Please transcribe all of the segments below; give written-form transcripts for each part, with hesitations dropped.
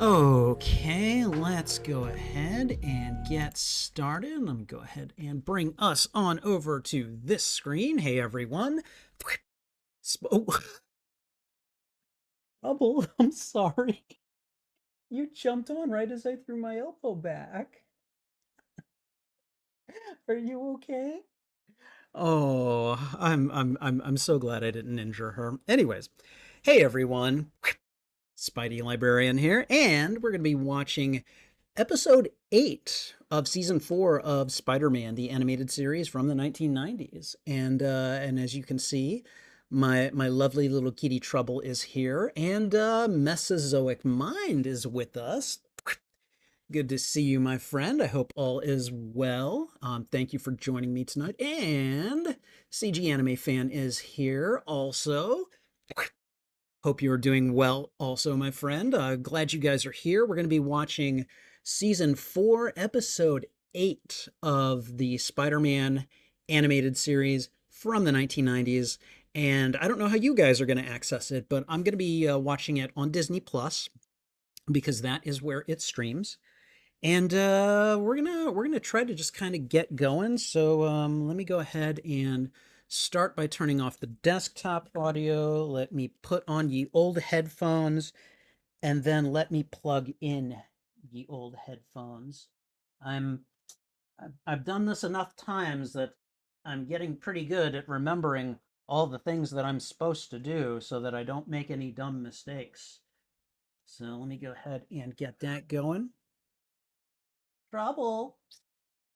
Okay, let's go ahead and get started. Let me go ahead and bring us on over to this screen. Hey, everyone. Oh, trouble. I'm sorry. You jumped on right as I threw my elbow back. Are you okay? Oh, I'm so glad I didn't injure her. Anyways, hey everyone. Spidey Librarian here, and we're going to be watching episode 8 of season 4 of Spider-Man, the animated series from the 1990s. And as you can see, my lovely little kitty Trouble is here, and Mesozoic Mind is with us. Good to see you, my friend. I hope all is well. Thank you for joining me tonight. And CG Anime Fan is here also. Hope you are doing well also, my friend. Glad you guys are here. We're going to be watching season 4, episode 8 of the Spider-Man animated series from the 1990s. And I don't know how you guys are going to access it, but I'm going to be watching it on Disney Plus because that is where it streams. And we're gonna try to just kind of get going. So let me go ahead and start by turning off the desktop audio. Let me put on ye old headphones, and then let me plug in ye old headphones. I'm I've done this enough times that I'm getting pretty good at remembering all the things that I'm supposed to do so that I don't make any dumb mistakes. So let me go ahead and get that going. Trouble.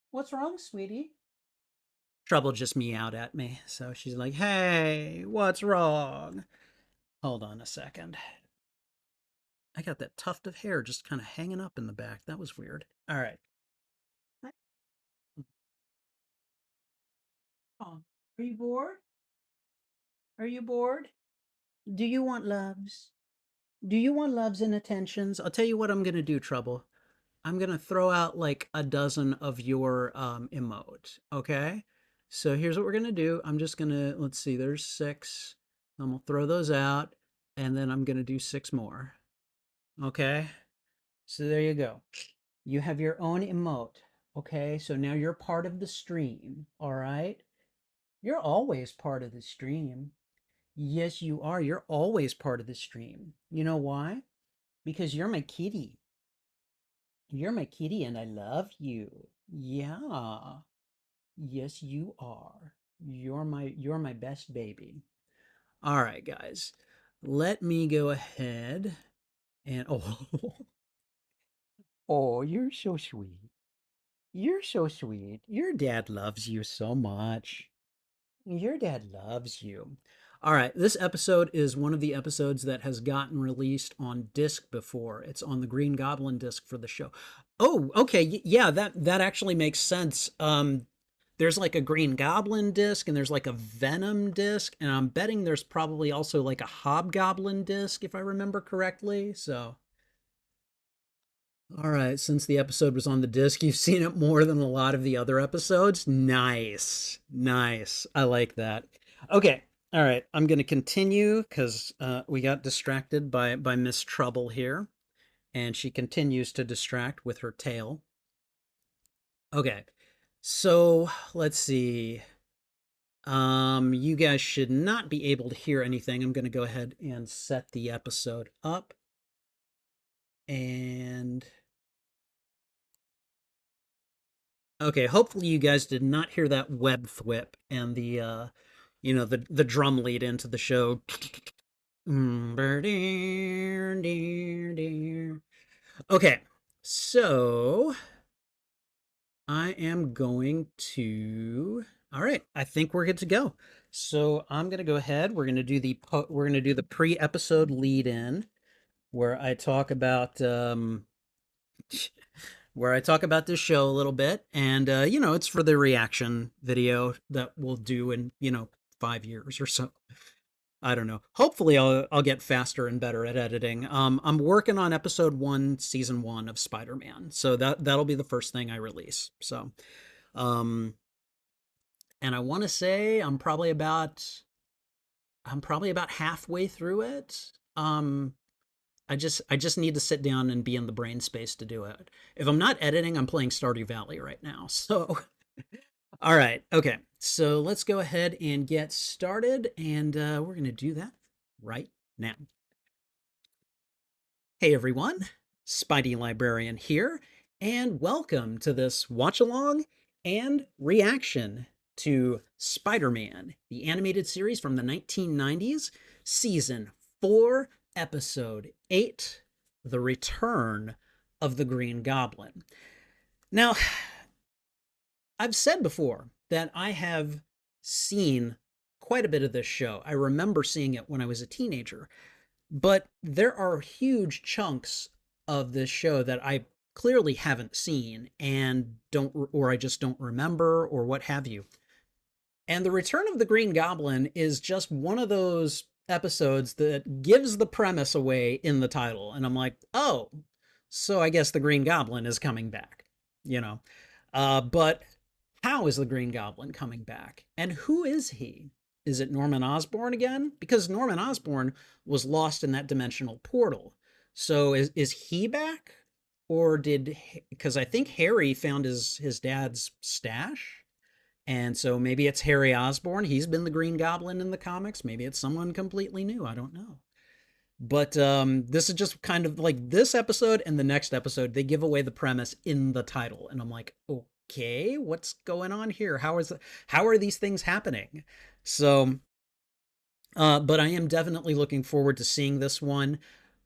What's wrong, sweetie? Trouble just meowed at me. So she's like, hey, what's wrong? Hold on a second. I got that tuft of hair just kind of hanging up in the back. That was weird. All right. Oh, are you bored? Are you bored? Do you want loves? Do you want loves and attentions? I'll tell you what I'm going to do, Trouble. I'm going to throw out like a dozen of your emotes. Okay. So here's what we're going to do. I'm just going to, let's see, there's 6. I'm going to throw those out and then I'm going to do 6 more. Okay. So there you go. You have your own emote. Okay. So now you're part of the stream. All right. You're always part of the stream. Yes, you are. You're always part of the stream. You know why? Because you're my kitty. You're my kitty and I love you. Yeah. Yes, you are. You're my best baby. All right, guys. Let me go ahead and oh, you're so sweet. You're so sweet. Your dad loves you so much. Your dad loves you. All right, this episode is one of the episodes that has gotten released on disc before. It's on the Green Goblin disc for the show. Oh, okay, yeah, that actually makes sense. There's like a Green Goblin disc and there's like a Venom disc, and I'm betting there's probably also like a Hobgoblin disc if I remember correctly. So all right, since the episode was on the disc, you've seen it more than a lot of the other episodes. Nice. Nice. I like that. Okay. All right. I'm going to continue because we got distracted by Miss Trouble here, and she continues to distract with her tail. Okay. So let's see. You guys should not be able to hear anything. I'm going to go ahead and set the episode up. And okay, hopefully you guys did not hear that web thwip and the the drum lead into the show. Okay, so I am going to. All right, I think we're good to go. So I'm gonna go ahead. We're gonna do the pre-episode lead in where I talk about where I talk about this show a little bit, and it's for the reaction video that we'll do in 5 years or so. I don't know. Hopefully, I'll get faster and better at editing. I'm working on episode 1, season 1 of Spider-Man, so that'll be the first thing I release. So, um, and I want to say I'm probably about halfway through it. I just need to sit down and be in the brain space to do it. If I'm not editing, I'm playing Stardew Valley right now. So, all right, okay. So let's go ahead and get started, and we're gonna do that right now. Hey everyone, Spidey Librarian here, and welcome to this watch along and reaction to Spider-Man, the animated series from the 1990s, season 4, episode 8, The Return of the Green Goblin. Now, I've said before that I have seen quite a bit of this show. I remember seeing it when I was a teenager. But there are huge chunks of this show that I clearly haven't seen and don't, or I just don't remember, or what have you. And The Return of the Green Goblin is just one of those episodes that gives the premise away in the title. And I'm like, oh, so I guess the Green Goblin is coming back, you know? But how is the Green Goblin coming back? And who is he? Is it Norman Osborn again? Because Norman Osborn was lost in that dimensional portal. So is he back? Or did, because I think Harry found his dad's stash. And so maybe it's Harry Osborn. He's been the Green Goblin in the comics. Maybe it's someone completely new. I don't know. But this is just kind of like this episode and the next episode, they give away the premise in the title. And I'm like, okay, what's going on here? How are these things happening? So, but I am definitely looking forward to seeing this one.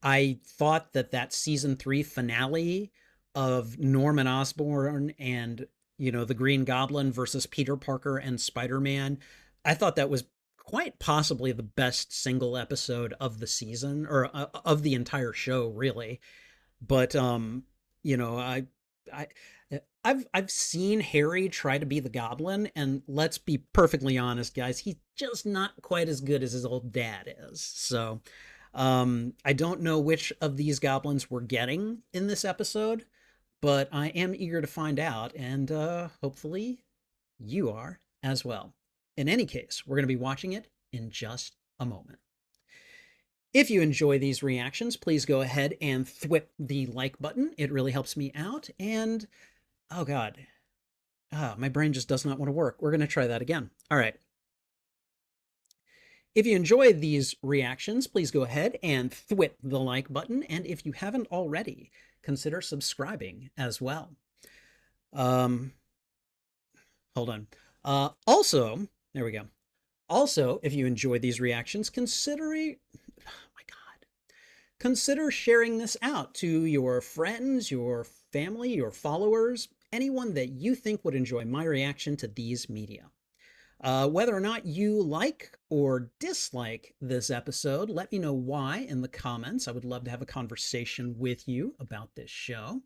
I thought that season 3 finale of Norman Osborn and, the Green Goblin versus Peter Parker and Spider-Man, I thought that was quite possibly the best single episode of the season, or of the entire show, really. But you know, I I've seen Harry try to be the Goblin, and let's be perfectly honest, guys, he's just not quite as good as his old dad is. So, I don't know which of these goblins we're getting in this episode, but I am eager to find out, and hopefully you are as well. In any case, we're going to be watching it in just a moment. If you enjoy these reactions, please go ahead and thwip the like button. It really helps me out. And, oh God, my brain just does not want to work. We're going to try that again. All right. If you enjoy these reactions, please go ahead and thwip the like button. And if you haven't already, consider subscribing as well. Hold on. Also, there we go. Also, if you enjoy these reactions, consider sharing this out to your friends, your family, your followers, anyone that you think would enjoy my reaction to these media. Whether or not you like or dislike this episode, let me know why in the comments. I would love to have a conversation with you about this show.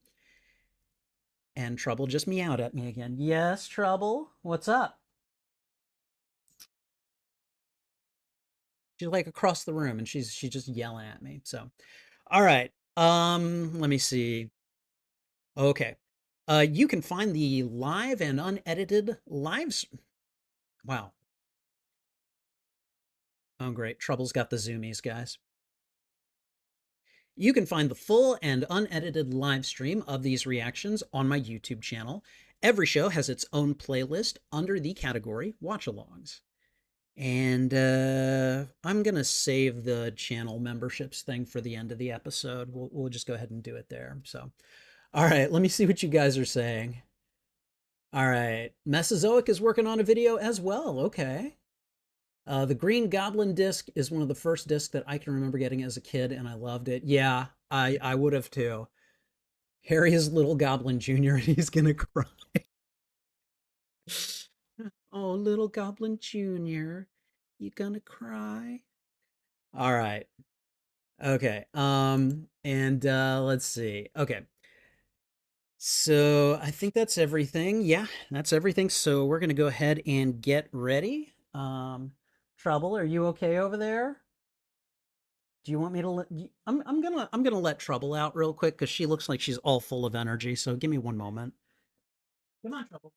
And Trouble just meowed at me again. Yes, Trouble, what's up? She's like across the room and she's just yelling at me. So, all right. Let me see. Okay. You can find the live and unedited lives. Wow. Oh, great. Trouble's got the zoomies, guys. You can find the full and unedited live stream of these reactions on my YouTube channel. Every show has its own playlist under the category Watch-Alongs. And I'm going to save the channel memberships thing for the end of the episode. We'll just go ahead and do it there. So, all right, let me see what you guys are saying. All right, Mesozoic is working on a video as well. Okay. The Green Goblin disc is one of the first discs that I can remember getting as a kid, and I loved it. Yeah, I would have too. Harry is little Goblin Jr., and he's gonna cry. Oh, little Goblin Jr., you gonna cry? All right. Okay. And let's see. Okay. So I think that's everything. Yeah, that's everything. So we're gonna go ahead and get ready. Trouble, are you okay over there? Do you want me to let I'm gonna let Trouble out real quick because she looks like she's all full of energy. So give me one moment. Come on, Trouble.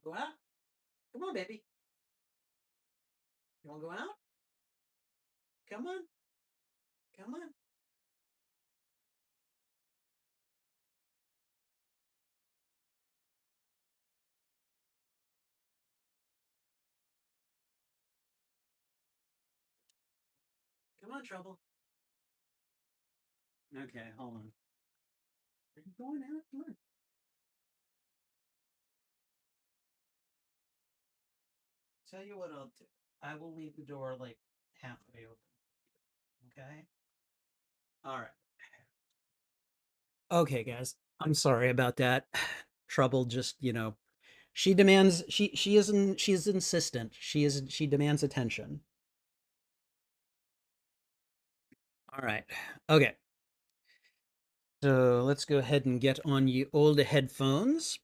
Go out. Come on, baby. You want to go out? Come on. Come on. Come on, Trouble. Okay, hold on. Are you going out? Come on. Tell you what I'll do. I will leave the door like halfway open. Okay? All right. Okay, guys. I'm sorry about that. Trouble just, she demands she's insistent. She demands attention. All right. Okay. So let's go ahead and get on you old headphones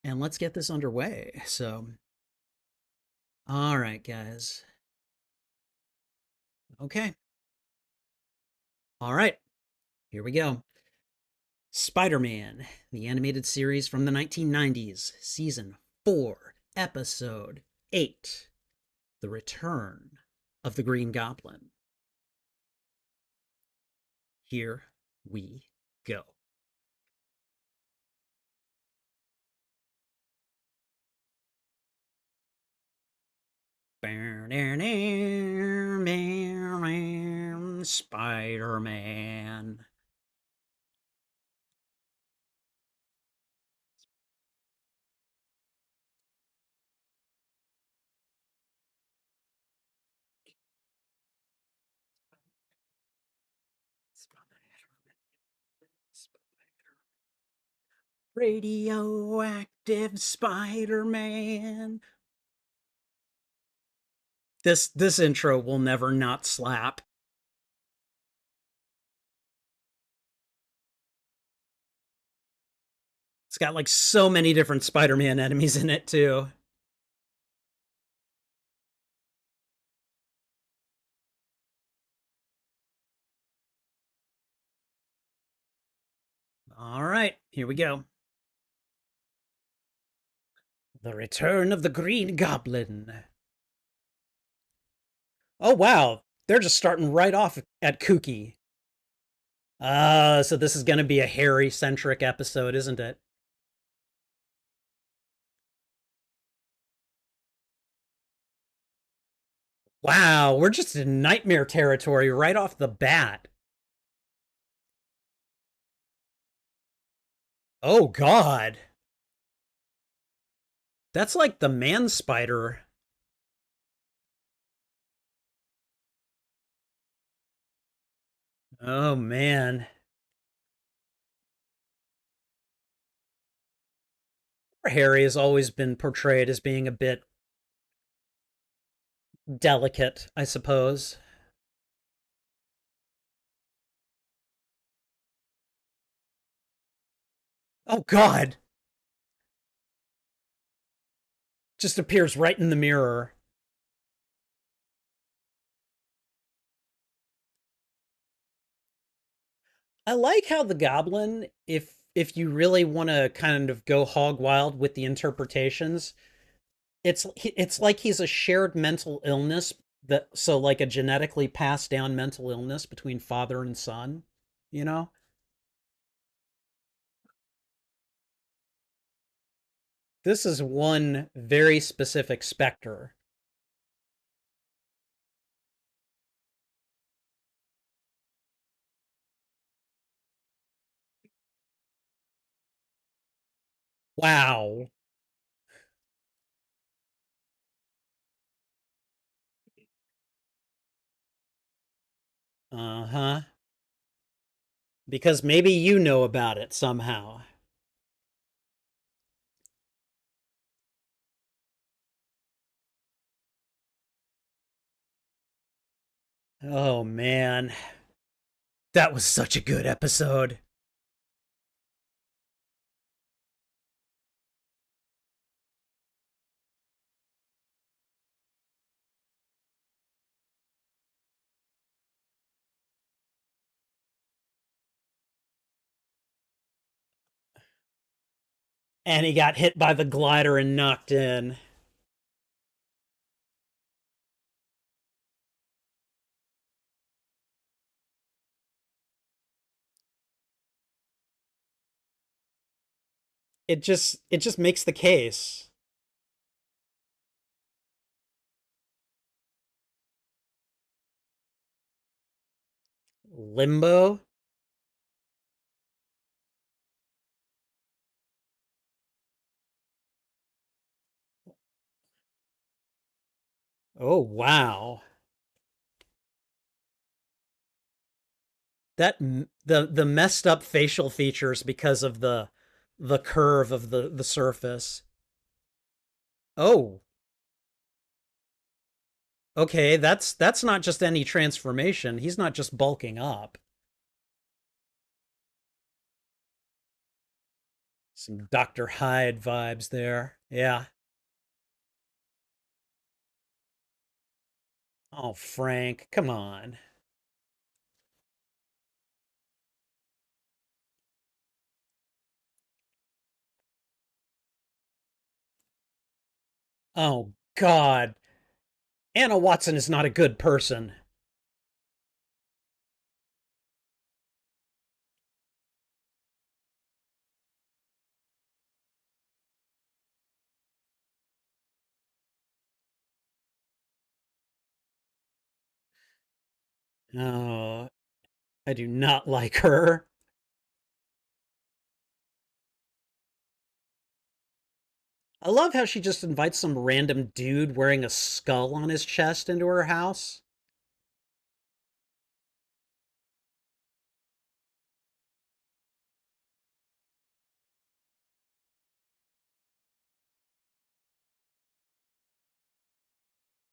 and let's get this underway. So, all right, guys. Okay. All right. Here we go. Spider-Man, the animated series from the 1990s, season 4, episode 8, The Return of the Green Goblin. Here we go. Spider-Man. Radioactive Spider-Man. This intro will never not slap. It's got like so many different Spider-Man enemies in it too. All right, here we go. The Return of the Green Goblin. Oh wow, they're just starting right off at kooky. So this is going to be a Harry-centric episode, isn't it? Wow, we're just in nightmare territory right off the bat. Oh god. That's like the man spider. Oh man. Harry has always been portrayed as being a bit delicate, I suppose. Oh god. Just appears right in the mirror. I like how the goblin, if you really want to kind of go hog wild with the interpretations, it's like he's a shared mental illness that so like a genetically passed down mental illness between father and son, you know? This is one very specific specter. Wow. Uh-huh. Because maybe you know about it somehow. Oh man. That was such a good episode. And he got hit by the glider and knocked in. it just makes the case. Limbo. Oh wow. The messed up facial features because of the curve of the surface. Oh, okay, that's not just any transformation. He's not just bulking up. Some Dr. Hyde vibes there. Yeah. Oh, Frank, come on. Oh God. Anna Watson is not a good person. Oh, I do not like her. I love how she just invites some random dude wearing a skull on his chest into her house.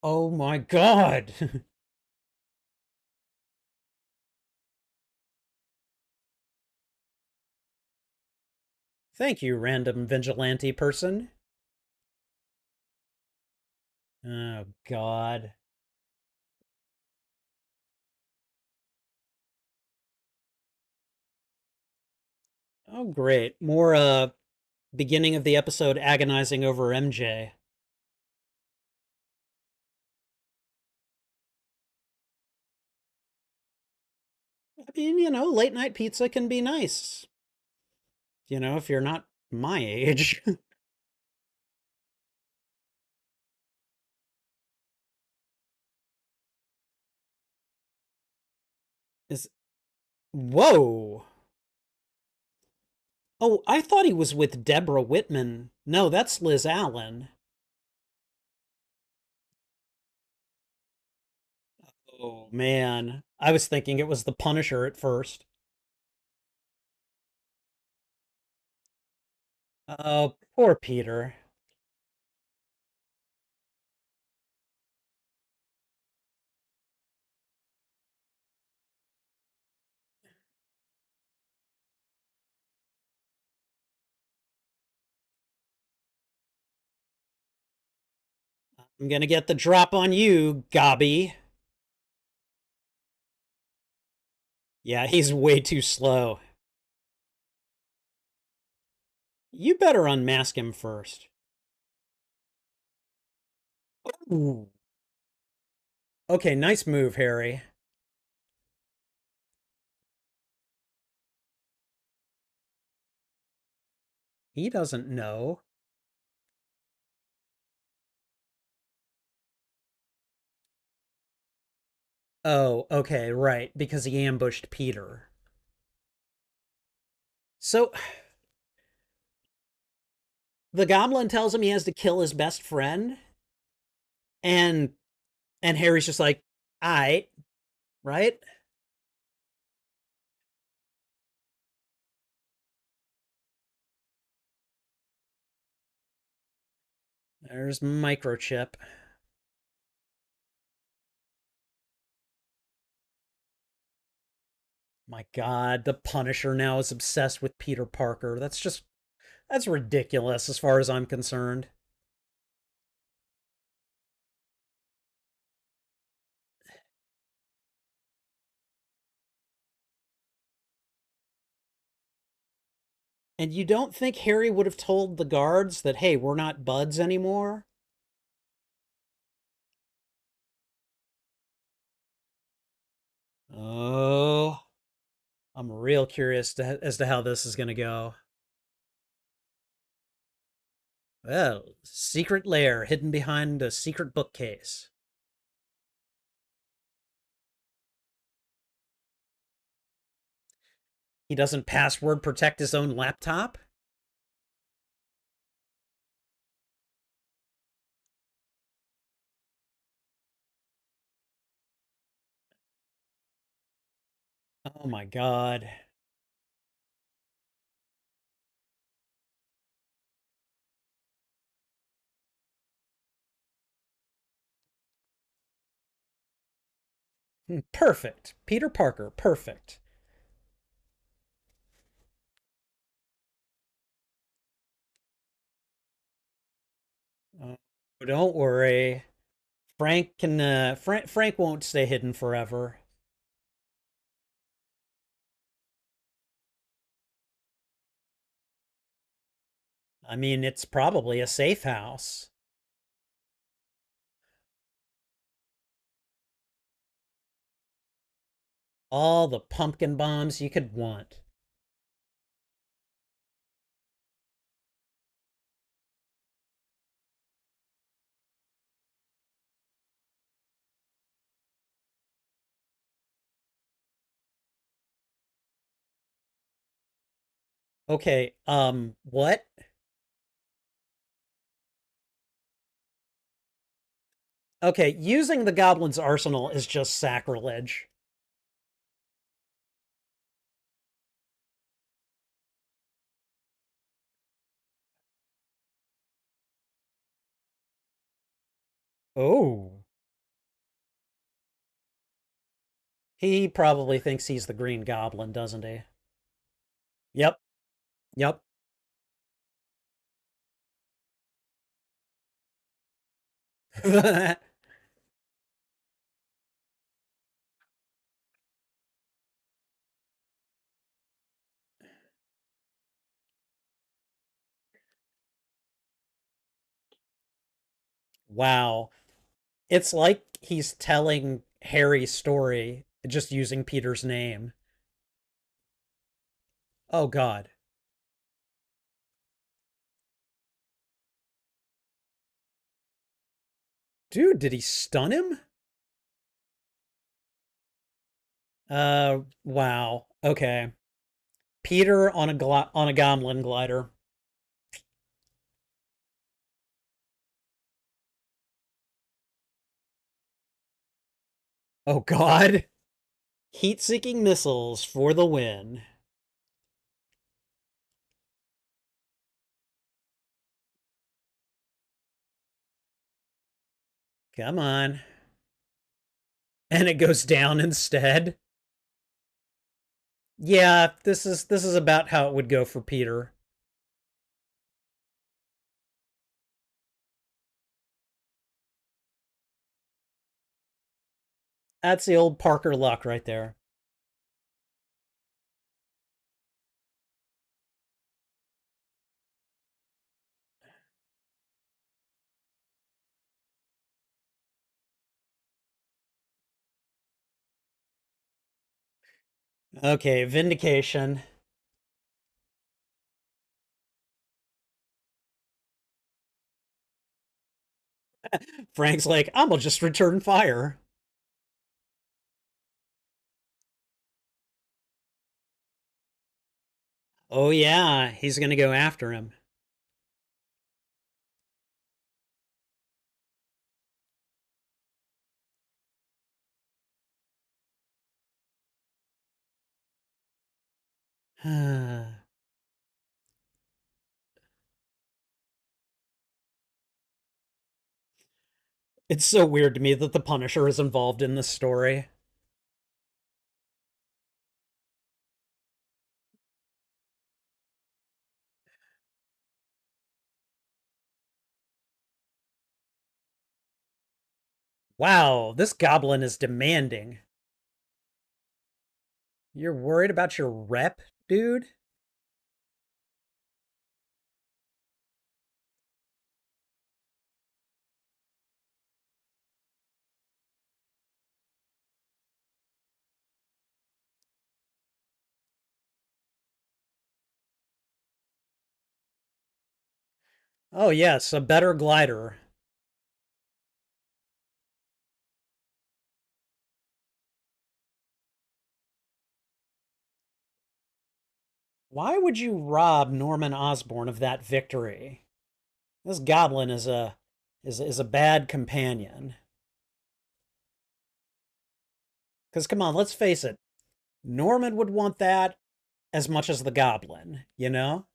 Oh my God. Thank you, random vigilante person. Oh God. Oh great. More beginning of the episode agonizing over MJ. I mean, late night pizza can be nice. If you're not my age. Is Whoa. Oh, I thought he was with Deborah Whitman. No, that's Liz Allen. Oh man. I was thinking it was the Punisher at first. Oh, poor Peter. I'm gonna get the drop on you, Gobby. Yeah, he's way too slow. You better unmask him first. Ooh. Okay, nice move, Harry. He doesn't know. Oh, okay, right, because he ambushed Peter. So the goblin tells him he has to kill his best friend, and Harry's just like, "I," right? There's microchip. My God, the Punisher now is obsessed with Peter Parker. That's ridiculous as far as I'm concerned. And you don't think Harry would have told the guards that, hey, we're not buds anymore? Oh, I'm real curious as to how this is going to go. Well, secret lair hidden behind a secret bookcase. He doesn't password protect his own laptop? Oh my god. Perfect. Peter Parker, perfect. Oh, don't worry. Frank won't stay hidden forever. I mean, it's probably a safe house. All the pumpkin bombs you could want. Okay, what? Okay, using the goblin's arsenal is just sacrilege. Oh. He probably thinks he's the Green Goblin, doesn't he? Yep, yep. Wow. It's like he's telling Harry's story, just using Peter's name. Oh, God. Dude, did he stun him? Wow. Okay. Peter on on a Gomlin glider. Oh, God. Heat-seeking missiles for the win. Come on. And it goes down instead. Yeah, this is about how it would go for Peter. That's the old Parker luck right there. Okay, vindication. Frank's like, I'm gonna just return fire. Oh yeah, he's gonna go after him. It's so weird to me that the Punisher is involved in this story. Wow, this goblin is demanding. You're worried about your rep, dude? Oh, yes, a better glider. Why would you rob Norman Osborn of that victory? This goblin is a bad companion. Because come on, let's face it, Norman would want that as much as the goblin, you know?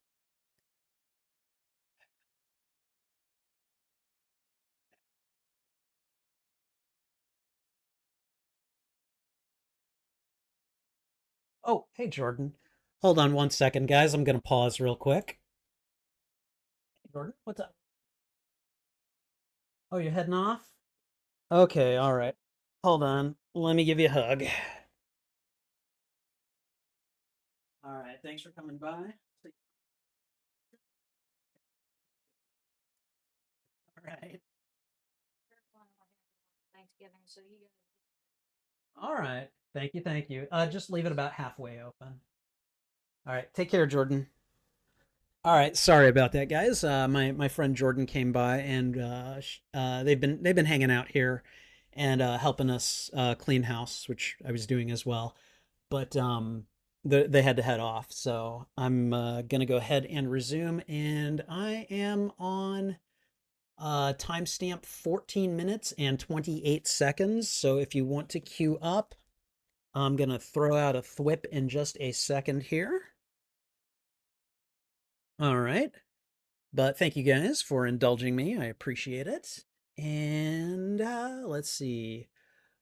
Oh, hey Jordan. Hold on one second, guys. I'm gonna pause real quick. Hey, Jordan, what's up? Oh, you're heading off? Okay, all right. Hold on. Let me give you a hug. All right, thanks for coming by. All right. All right. Thank you, thank you. Just leave it about halfway open. All right, take care, Jordan. All right, sorry about that, guys. My friend Jordan came by, and they've been hanging out here, and helping us clean house, which I was doing as well. But they had to head off, so I'm gonna go ahead and resume, and I am on timestamp 14 minutes and 28 seconds. So if you want to queue up, I'm gonna throw out a thwip in just a second here. All right. But thank you guys for indulging me. I appreciate it. And let's see.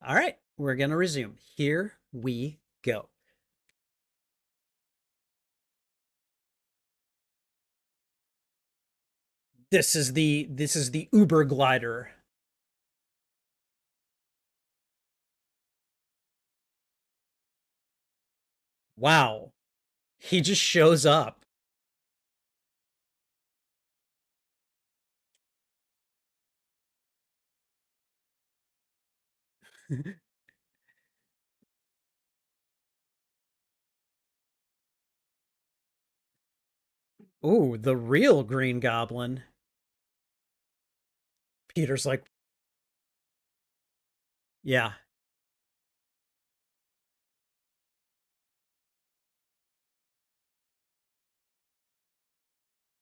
All right, we're going to resume. Here we go. This is the Uber glider. Wow. He just shows up. Ooh, the real Green Goblin. Peter's like, yeah.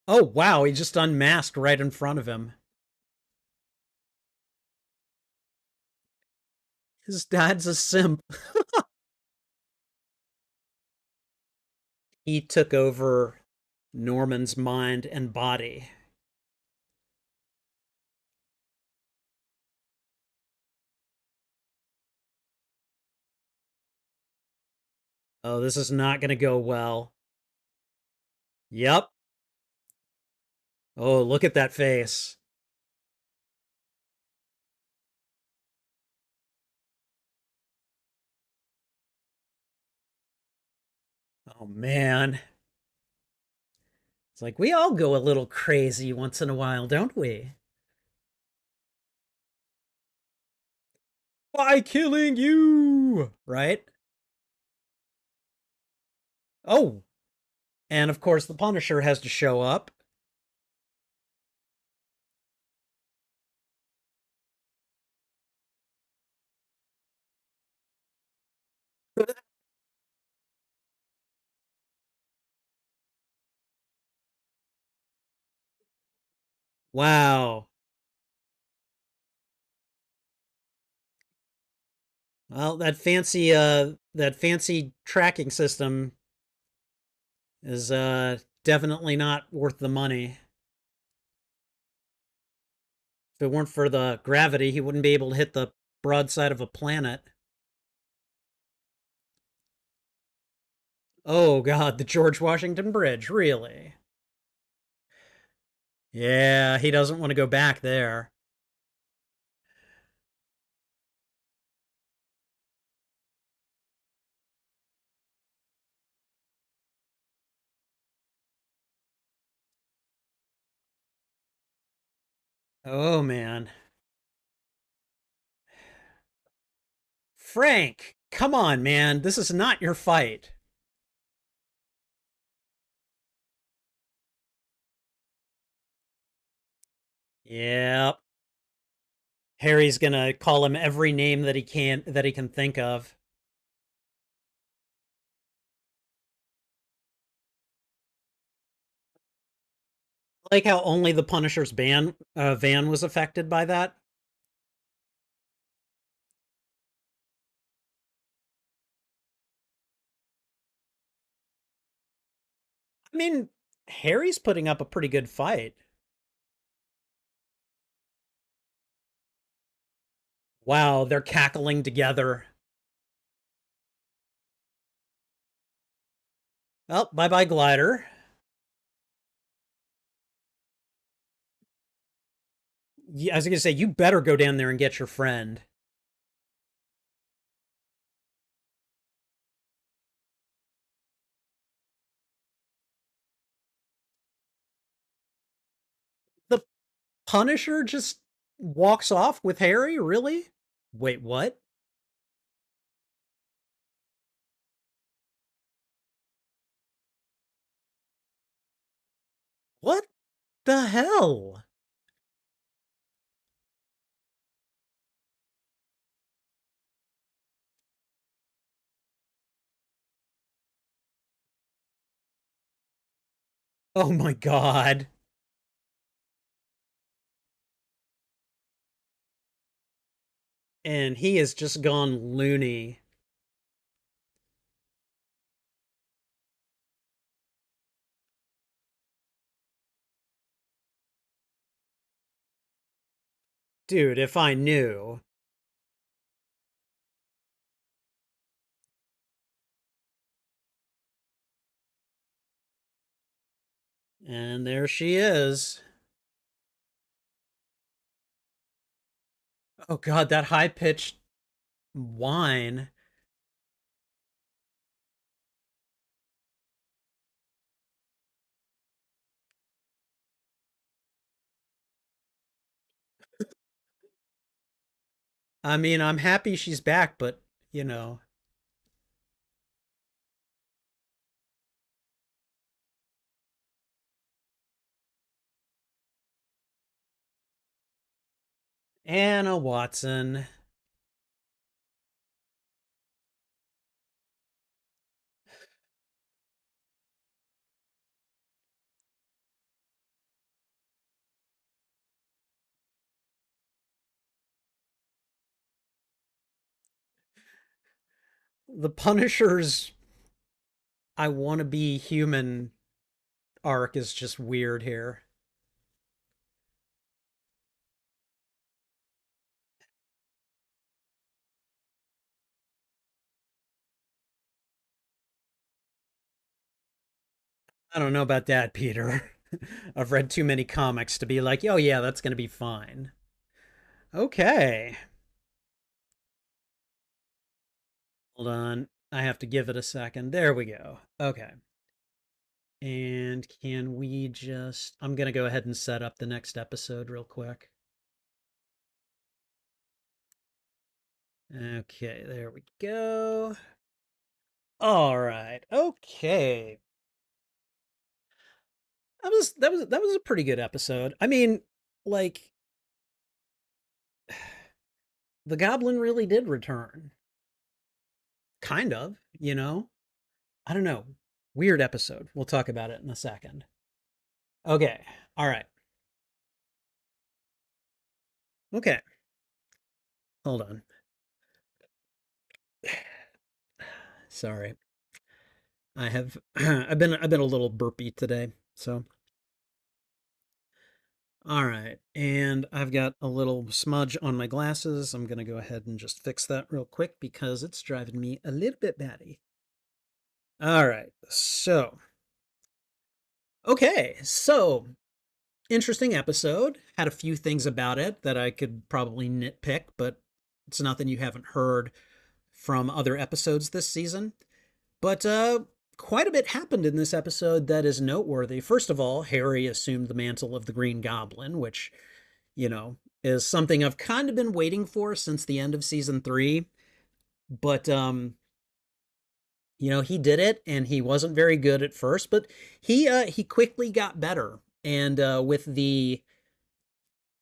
Oh, wow, he just unmasked right in front of him. His dad's a simp. He took over Norman's mind and body. Oh, this is not going to go well. Yep. Oh, look at that face. Oh, man. It's like we all go a little crazy once in a while, don't we? By killing you, right? Oh, and of course the Punisher has to show up. Wow. Well, that fancy tracking system is definitely not worth the money. If it weren't for the gravity, he wouldn't be able to hit the broadside of a planet. Oh god, the George Washington Bridge, really? Yeah, he doesn't want to go back there. Oh man. Frank, come on, man. This is not your fight. Yep. Harry's gonna call him every name that he can think of. Like how only the Punisher's van was affected by that. I mean, Harry's putting up a pretty good fight. Wow, they're cackling together. Oh, bye bye, glider. Yeah, I was gonna say, you better go down there and get your friend. The Punisher just walks off with Harry? Really? Wait, what? What the hell? Oh my god. And he has just gone loony. Dude, if I knew. And there she is. Oh god, that high pitched whine. I mean, I'm happy she's back, but you know. Anna Watson. The Punisher's I want to be human arc is just weird here. I don't know about that, Peter. I've read too many comics to be like, oh yeah, that's going to be fine. Okay. Hold on. I have to give it a second. There we go. Okay. And can we just. I'm going to go ahead and set up the next episode real quick. Okay, there we go. All right. Okay. That was a pretty good episode. I mean, like the goblin really did return. Kind of, you know. I don't know. Weird episode. We'll talk about it in a second. Okay. All right. Okay. Hold on. Sorry. I have I've been a little burpy today. So, all right. And I've got a little smudge on my glasses. I'm going to go ahead and just fix that real quick because it's driving me a little bit batty. All right. So, okay. So, interesting episode. Had a few things about it that I could probably nitpick, but it's nothing you haven't heard from other episodes this season. But quite a bit happened in this episode that is noteworthy. First of all, Harry assumed the mantle of the Green Goblin, which, you know, is something I've kind of been waiting for since the end of season 3. But you know, he did it and he wasn't very good at first, but he quickly got better. And with the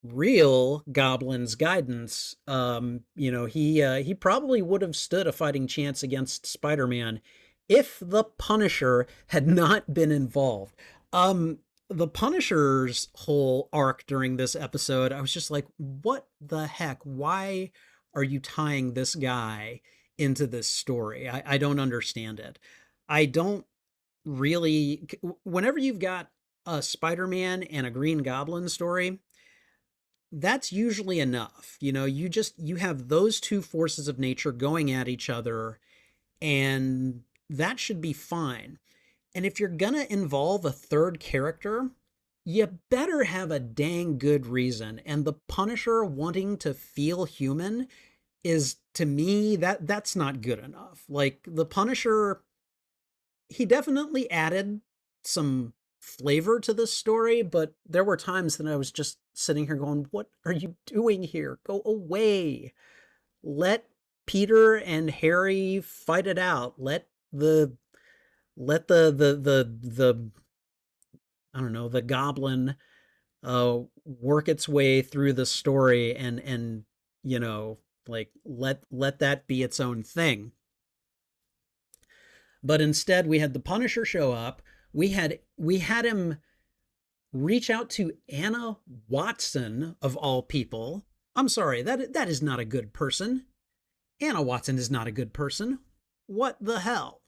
real Goblin's guidance, he probably would have stood a fighting chance against Spider-Man if the Punisher had not been involved. The Punisher's whole arc during this episode, I was just like, what the heck? Why are you tying this guy into this story? I don't understand it. I don't really. Whenever you've got a Spider-Man and a Green Goblin story, that's usually enough. You have those two forces of nature going at each other, and that should be fine. And if you're gonna involve a third character, you better have a dang good reason. And the Punisher wanting to feel human is, to me, that's not good enough. Like, the Punisher, he definitely added some flavor to this story, but there were times that I was just sitting here going, what are you doing here? Go away. Let Peter and Harry fight it out. Let the I don't know, the goblin work its way through the story, and you know like let that be its own thing. But instead, we had the Punisher show up. We had him reach out to Anna Watson, of all people. I'm sorry, that is not a good person. Anna Watson is not a good person. What the hell,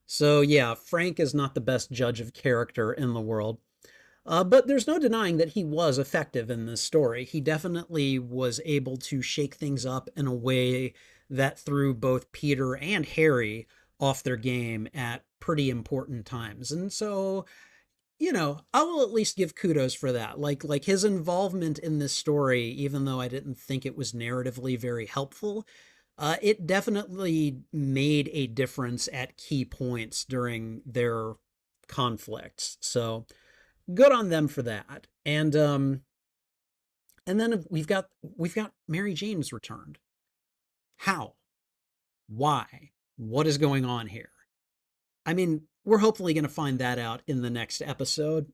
So yeah, Frank is not the best judge of character in the world. But there's no denying that he was effective in this story. He definitely was able to shake things up in a way that threw both Peter and Harry off their game at pretty important times. And so, I will at least give kudos for that. Like his involvement in this story, even though I didn't think it was narratively very helpful, it definitely made a difference at key points during their conflicts. So good on them for that. And then we've got Mary Jane's returned. How? Why? What is going on here? I mean, we're hopefully going to find that out in the next episode.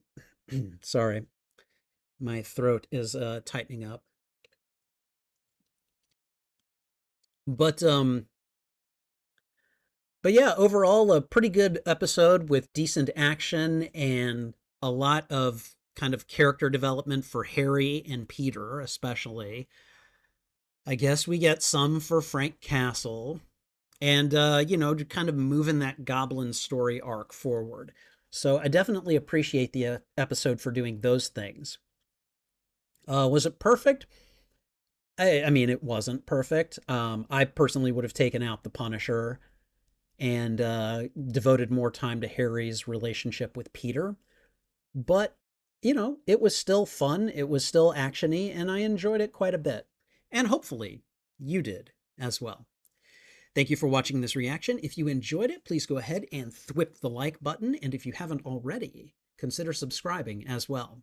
Sorry, my throat is tightening up. But but yeah, overall a pretty good episode with decent action and a lot of kind of character development for Harry and Peter, especially. I guess we get some for Frank Castle, and kind of moving that goblin story arc forward. So I definitely appreciate the episode for doing those things. Was it perfect? I mean, it wasn't perfect. I personally would have taken out the Punisher and devoted more time to Harry's relationship with Peter. But, it was still fun. It was still actiony, and I enjoyed it quite a bit. And hopefully you did as well. Thank you for watching this reaction. If you enjoyed it, please go ahead and thwip the like button. And if you haven't already, consider subscribing as well.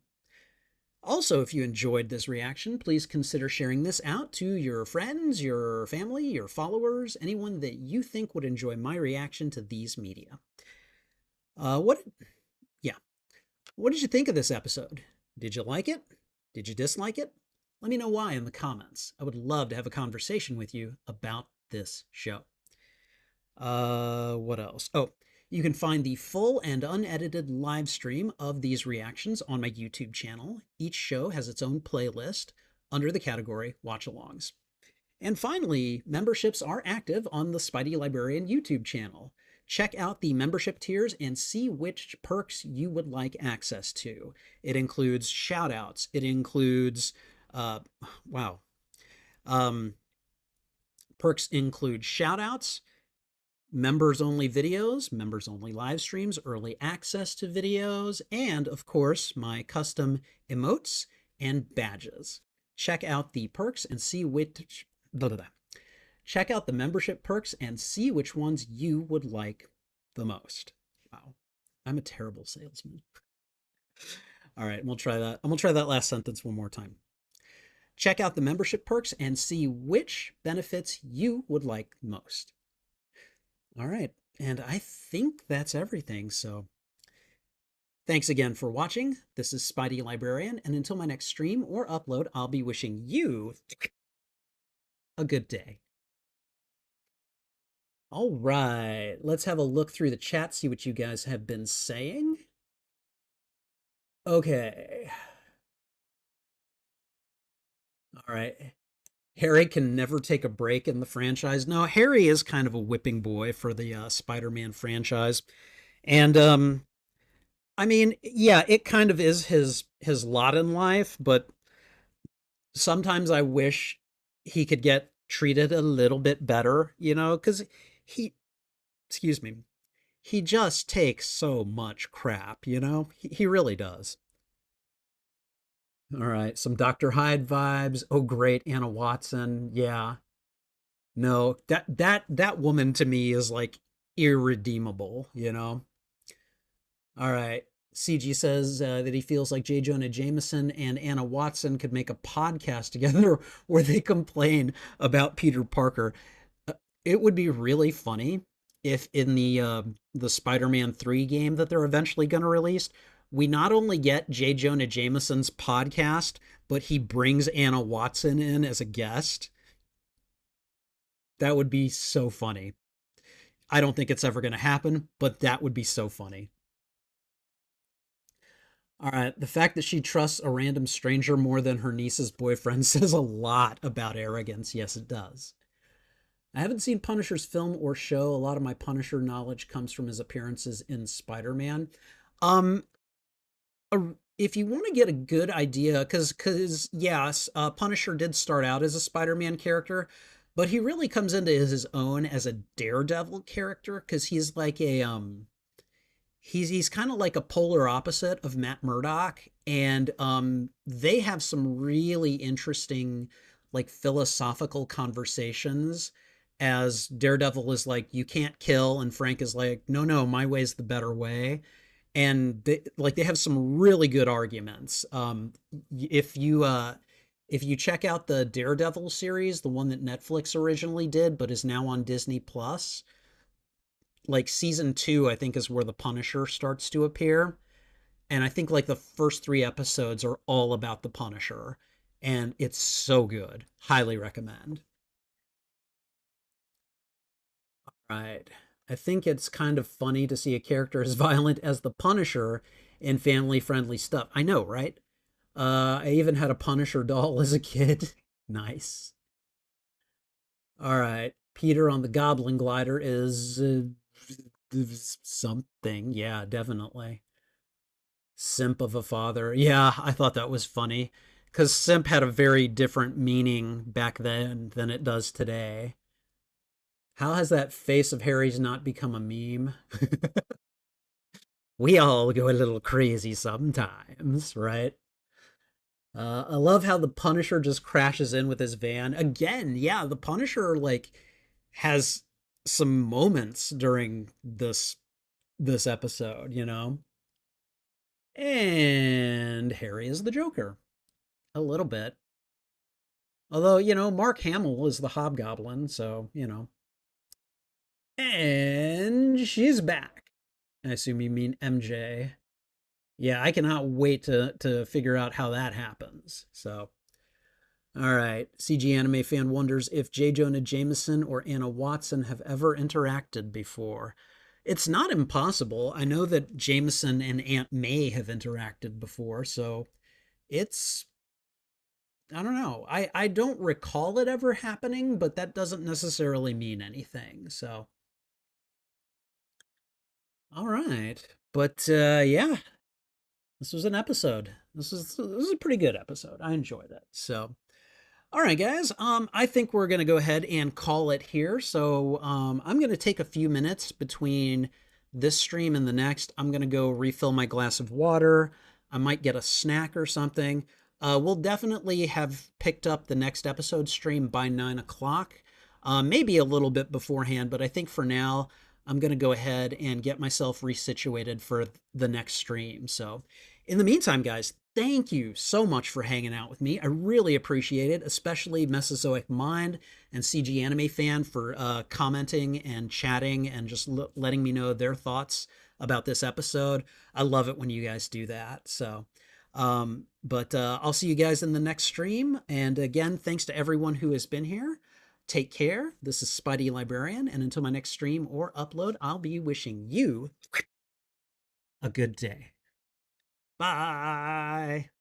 Also, if you enjoyed this reaction, please consider sharing this out to your friends, your family, your followers, anyone that you think would enjoy my reaction to these media. What did you think of this episode? Did you like it? Did you dislike it? Let me know why in the comments. I would love to have a conversation with you about this show. What else? Oh, you can find the full and unedited live stream of these reactions on my YouTube channel. Each show has its own playlist under the category Watch-Alongs. And finally, memberships are active on the Spidey Librarian YouTube channel. Check out the membership tiers and see which perks you would like access to. It includes shoutouts. It includes, perks include shoutouts, members-only videos, members-only live streams, early access to videos, and, of course, my custom emotes and badges. Check out the perks and see which... Check out the membership perks and see which ones you would like the most. Wow, I'm a terrible salesman. All right, we'll try that. I'm gonna try that last sentence one more time. Check out the membership perks and see which benefits you would like most. All right, and I think that's everything. So Thanks again for watching. This is Spidey Librarian, and until my next stream or upload, I'll be wishing you a good day. All right, let's have a look through the chat, see what you guys have been saying. Okay. All right. Harry can never take a break in the franchise. No, Harry is kind of a whipping boy for the Spider-Man franchise. And I mean, yeah, it kind of is his lot in life, but sometimes I wish he could get treated a little bit better, because he, excuse me, he just takes so much crap, he really does. All right, some Dr. Hyde vibes. Oh, great, Anna Watson. Yeah. No, that woman to me is like irredeemable. All right. CG says that he feels like J. Jonah Jameson and Anna Watson could make a podcast together where they complain about Peter Parker. Uh, It would be really funny if in the Spider-Man 3 game that they're eventually going to release, we not only get J. Jonah Jameson's podcast, but he brings Anna Watson in as a guest. That would be so funny. I don't think it's ever going to happen, but that would be so funny. All right. The fact that she trusts a random stranger more than her niece's boyfriend says a lot about arrogance. Yes, it does. I haven't seen Punisher's film or show. A lot of my Punisher knowledge comes from his appearances in Spider-Man. Um, if you want to get a good idea, because yes, Punisher did start out as a Spider-Man character, but he really comes into his own as a Daredevil character because he's like a he's kind of like a polar opposite of Matt Murdock, and they have some really interesting like philosophical conversations as Daredevil is like you can't kill and Frank is like no, my way's the better way, and they have some really good arguments. If you check out the Daredevil series, the one that Netflix originally did but is now on Disney Plus, like season 2 I think is where the Punisher starts to appear, and I think like the first 3 episodes are all about the Punisher, and it's so good. Highly recommend. Right. I think it's kind of funny to see a character as violent as the Punisher in family friendly stuff. I know, right? I even had a Punisher doll as a kid. Nice. All right. Peter on the Goblin glider is something. Yeah, definitely. Simp of a father. Yeah, I thought that was funny because simp had a very different meaning back then than it does today. How has that face of Harry's not become a meme? We all go a little crazy sometimes, right? I love how the Punisher just crashes in with his van again. Yeah, the Punisher like has some moments during this episode. And Harry is the Joker a little bit. Although, Mark Hamill is the Hobgoblin, so. And she's back. I assume you mean MJ. Yeah, I cannot wait to figure out how that happens. So, all right. CG Anime fan wonders if J. Jonah Jameson or Anna Watson have ever interacted before. It's not impossible. I know that Jameson and Aunt May have interacted before, so it's I don't know. I don't recall it ever happening, but that doesn't necessarily mean anything. So, all right. But yeah, this was an episode. This is a pretty good episode. I enjoyed it. So, all right, guys. I think we're gonna go ahead and call it here. So, I'm gonna take a few minutes between this stream and the next. I'm gonna go refill my glass of water. I might get a snack or something. We'll definitely have picked up the next episode stream by 9 o'clock, maybe a little bit beforehand, but I think for now I'm gonna go ahead and get myself resituated for the next stream. So, in the meantime, guys, thank you so much for hanging out with me. I really appreciate it, especially Mesozoic Mind and CG Anime Fan for commenting and chatting and just letting me know their thoughts about this episode. I love it when you guys do that. So, but I'll see you guys in the next stream. And again, thanks to everyone who has been here. Take care. This is Spidey Librarian. And until my next stream or upload, I'll be wishing you a good day. Bye.